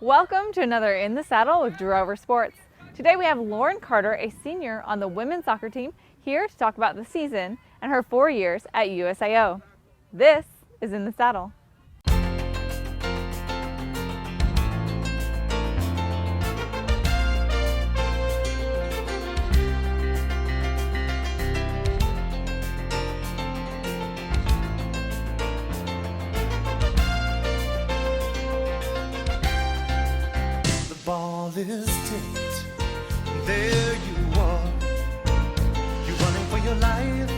Welcome to another In the Saddle with Drover Sports. Today we have Lauren Carter, a senior on the women's soccer team, here to talk about the season and her 4 years at USAO. This is In the Saddle. Ball is tipped, there you are. You're running for your life.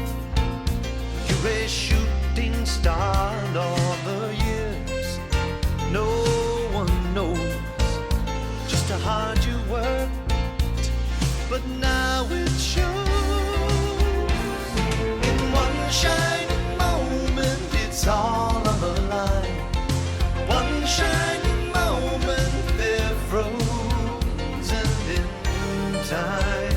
You're a shooting star. And all the years, no one knows just how hard you worked, but now it shows. In one shining moment, it's all on the line. One shining moment, frozen in time.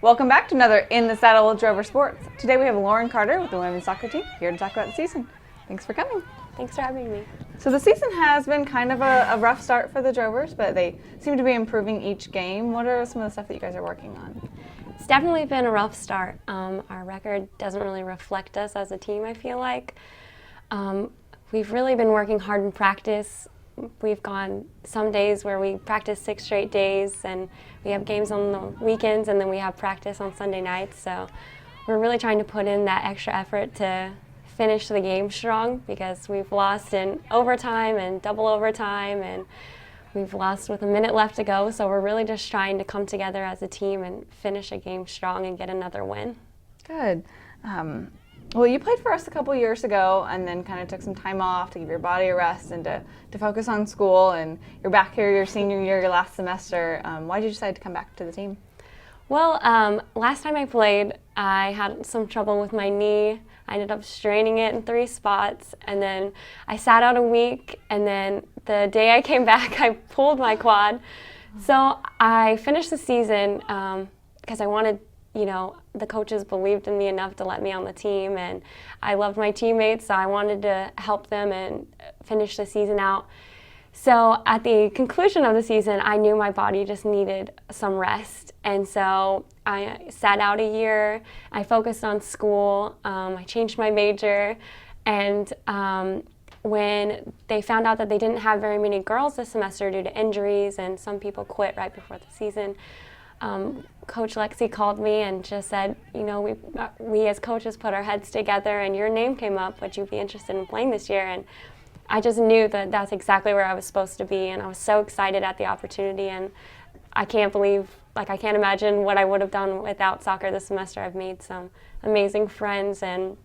Welcome back to another In the Saddle with Drover Sports. Today we have Lauren Carter with the women's soccer team here to talk about the season. Thanks for coming. Thanks for having me. So the season has been kind of a rough start for the Drovers, but they seem to be improving each game. What are some of the stuff that you guys are working on? It's definitely been a rough start. Our record doesn't really reflect us as a team, I feel like. We've really been working hard in practice. We've gone some days where we practice 6 straight days, and we have games on the weekends, and then we have practice on Sunday nights. So we're really trying to put in that extra effort to finish the game strong, because we've lost in overtime and double overtime, and we've lost with a minute left to go. So we're really just trying to come together as a team and finish a game strong and get another win. Good. Well, you played for us a couple years ago and then kind of took some time off to give your body a rest and to focus on school, and you're back here your senior year, your last semester. Why did you decide to come back to the team? Well, last time I played, I had some trouble with my knee. I ended up straining it in 3 spots, and then I sat out a week, and then the day I came back, I pulled my quad. So I finished the season because I wanted, the coaches believed in me enough to let me on the team, and I loved my teammates, so I wanted to help them and finish the season out. So at the conclusion of the season, I knew my body just needed some rest, and so I sat out a year. I focused on school. I changed my major, and when they found out that they didn't have very many girls this semester due to injuries, and some people quit right before the season, Coach Lexi called me and just said, we as coaches put our heads together, and your name came up, would you be interested in playing this year? And I just knew that that's exactly where I was supposed to be, and I was so excited at the opportunity, and I can't imagine what I would have done without soccer this semester. I've made some amazing friends, and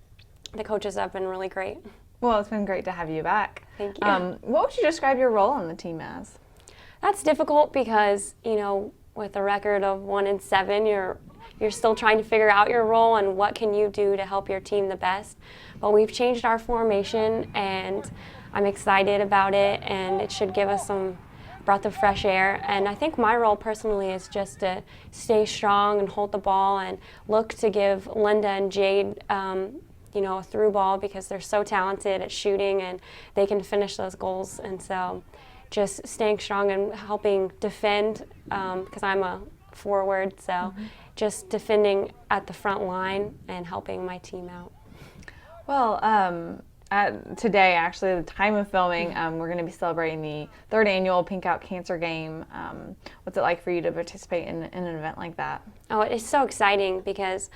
the coaches have been really great. Well, it's been great to have you back. Thank you. What would you describe your role on the team as? That's difficult because, with a record of 1-7, you're still trying to figure out your role and what can you do to help your team the best. But we've changed our formation, and I'm excited about it, and it should give us some breath of fresh air. And I think my role personally is just to stay strong and hold the ball and look to give Linda and Jade a through ball, because they're so talented at shooting and they can finish those goals. And so just staying strong and helping defend, because I'm a forward, so just defending at the front line and helping my team out. Well, today, actually, the time of filming, we're going to be celebrating the 3rd annual Pink Out Cancer Game. What's it like for you to participate in an event like that? Oh, it's so exciting, because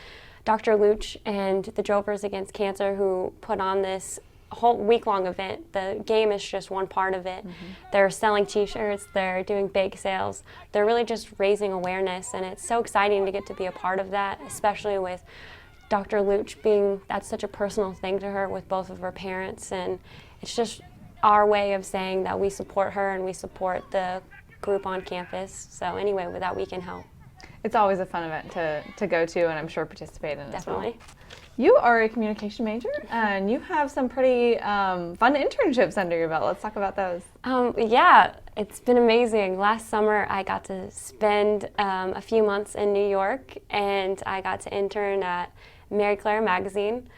Dr. Luch and the Drovers Against Cancer, who put on this whole week-long event, the game is just one part of it. They're selling t-shirts, they're doing bake sales, they're really just raising awareness, and it's so exciting to get to be a part of that, especially with Dr. Luch that's such a personal thing to her with both of her parents, and it's just our way of saying that we support her and we support the group on campus. So anyway, with that, we can help. It's always a fun event to go to, and I'm sure participate in as well. Definitely. You are a communication major, and you have some pretty fun internships under your belt. Let's talk about those. Yeah, it's been amazing. Last summer, I got to spend a few months in New York, and I got to intern at Mary Claire magazine.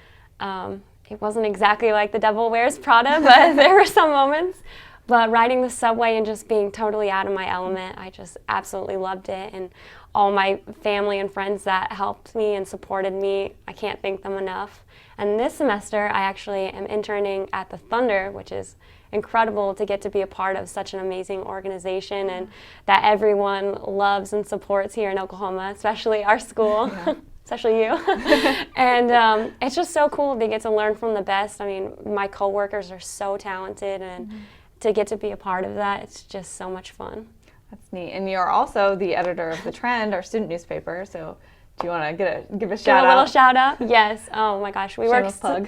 it wasn't exactly like The Devil Wears Prada, but there were some moments. But riding the subway and just being totally out of my element, I just absolutely loved it. And all my family and friends that helped me and supported me, I can't thank them enough. And this semester, I actually am interning at the Thunder, which is incredible to get to be a part of such an amazing organization and that everyone loves and supports here in Oklahoma, especially our school. Yeah. Especially you. And it's just so cool to get to learn from the best. I mean, my coworkers are so talented, and to get to be a part of that, it's just so much fun. That's neat. And you're also the editor of The Trend, our student newspaper, so do you want to give a shout out? Give a little shout out? Yes. Oh my gosh, we work so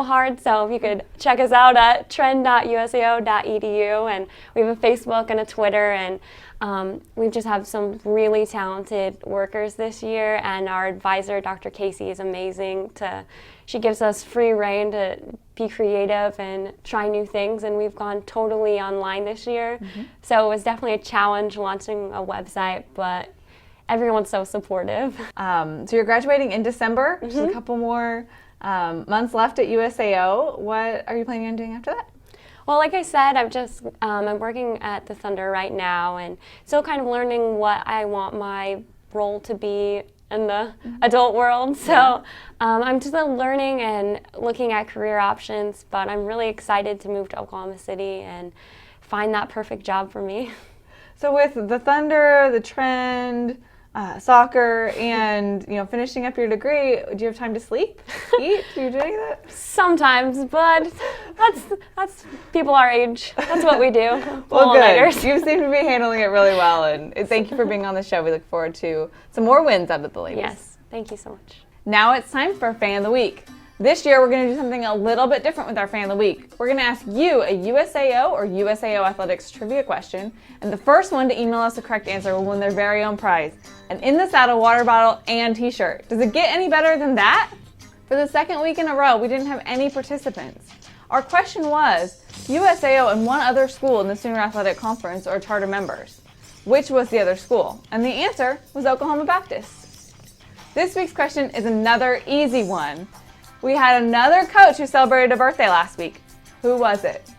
hard. So if you could check us out at trend.usao.edu, and we have a Facebook and a Twitter, and we just have some really talented workers this year, and our advisor, Dr. Casey, is amazing. She gives us free reign to be creative and try new things, and we've gone totally online this year. So it was definitely a challenge launching a website, but everyone's so supportive. So you're graduating in December. Just a couple more months left at USAO. What are you planning on doing after that? Well, like I said, I'm working at the Thunder right now, and still kind of learning what I want my role to be in the adult world. So I'm still learning and looking at career options, but I'm really excited to move to Oklahoma City and find that perfect job for me. So with the Thunder, the Trend, soccer, and finishing up your degree, do you have time to sleep, eat? Do you do any of that? Sometimes, but that's people our age. That's what we do. Well, good. You seem to be handling it really well, and thank you for being on the show. We look forward to some more wins out of the ladies. Yes, thank you so much. Now it's time for Fan of the Week. This year, we're going to do something a little bit different with our Fan of the Week. We're going to ask you a USAO or USAO Athletics trivia question, and the first one to email us the correct answer will win their very own prize, an In the Saddle water bottle and t-shirt. Does it get any better than that? For the second week in a row, we didn't have any participants. Our question was, USAO and one other school in the Sooner Athletic Conference are charter members. Which was the other school? And the answer was Oklahoma Baptist. This week's question is another easy one. We had another coach who celebrated a birthday last week. Who was it?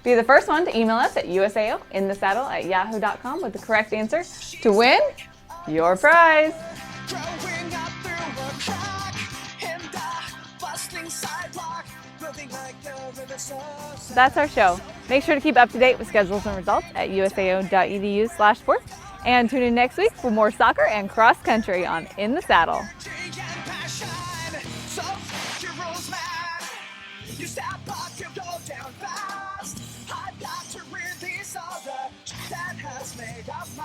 Be the first one to email us at usaointhesaddle@yahoo.com with the correct answer to win your prize. Growing up through a crack in the bustling sidewalk, moving like the river so sad. That's our show. Make sure to keep up to date with schedules and results at usao.edu/sports. And tune in next week for more soccer and cross country on In the Saddle. You step up, you go down fast. I've got to read these all the that has made up my